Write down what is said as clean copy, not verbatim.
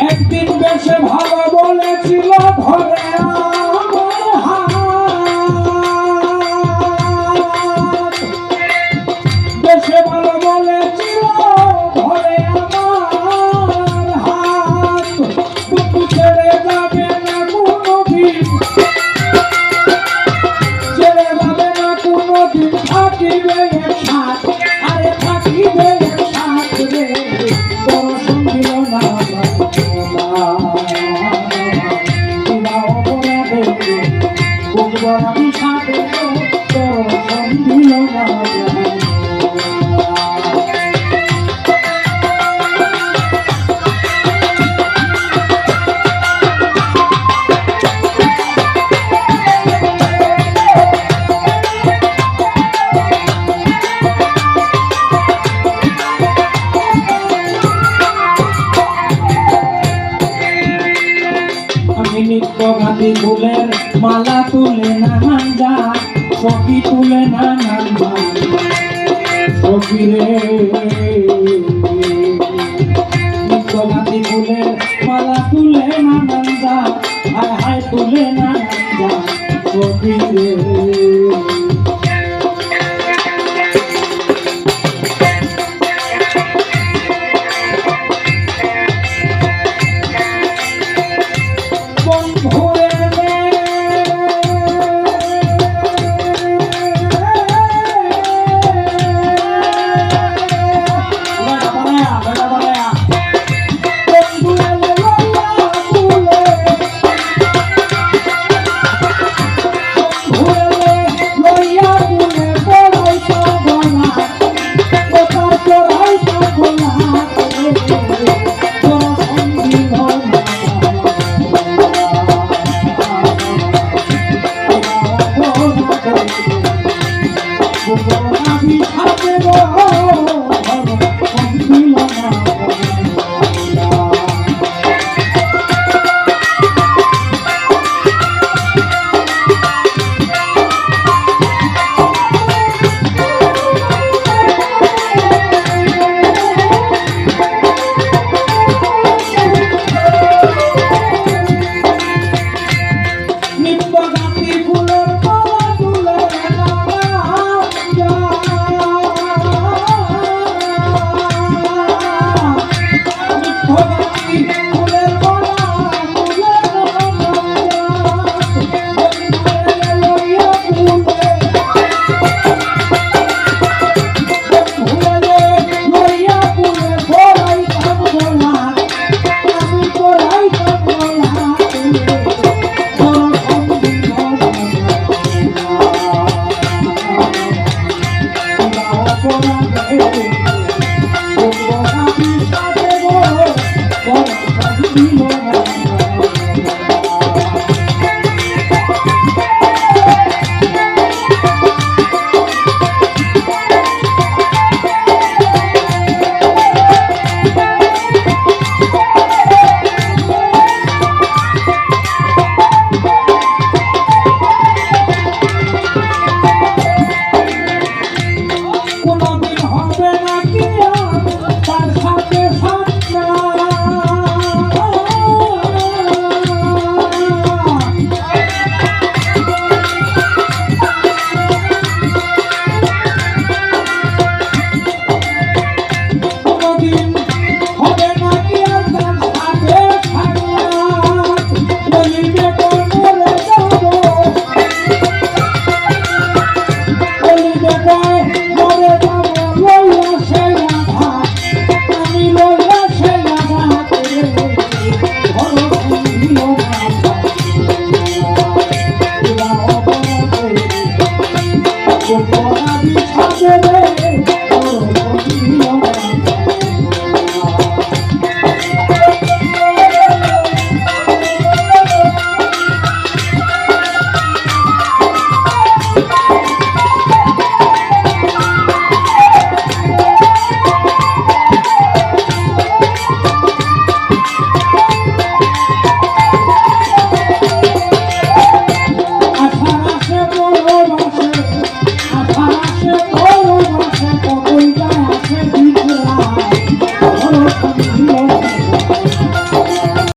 একদিন বেশে ভালো বলেছিল ধরে আমার হাত, বেশে ভালো বলেছিল ধরে আমার হাত, বন্ধু ছেড়ে যাবে না কোনোদিন, ছেড়ে যাবে না কোনোদিন, থাকিবে একসাথ, আরে থাকিবে একসাথ রে, দর্শন দিল না আমি সাথে দর্শন দিল না। নিত্য গান্ধী ফুলের মালা তুলে নানান যা, সখী তুলে নানান যা, সখী রে নিত্য গান্ধী ফুলের মালা তুলে নানান যা, হায় হায় তুলে নানান যা, সখী রে।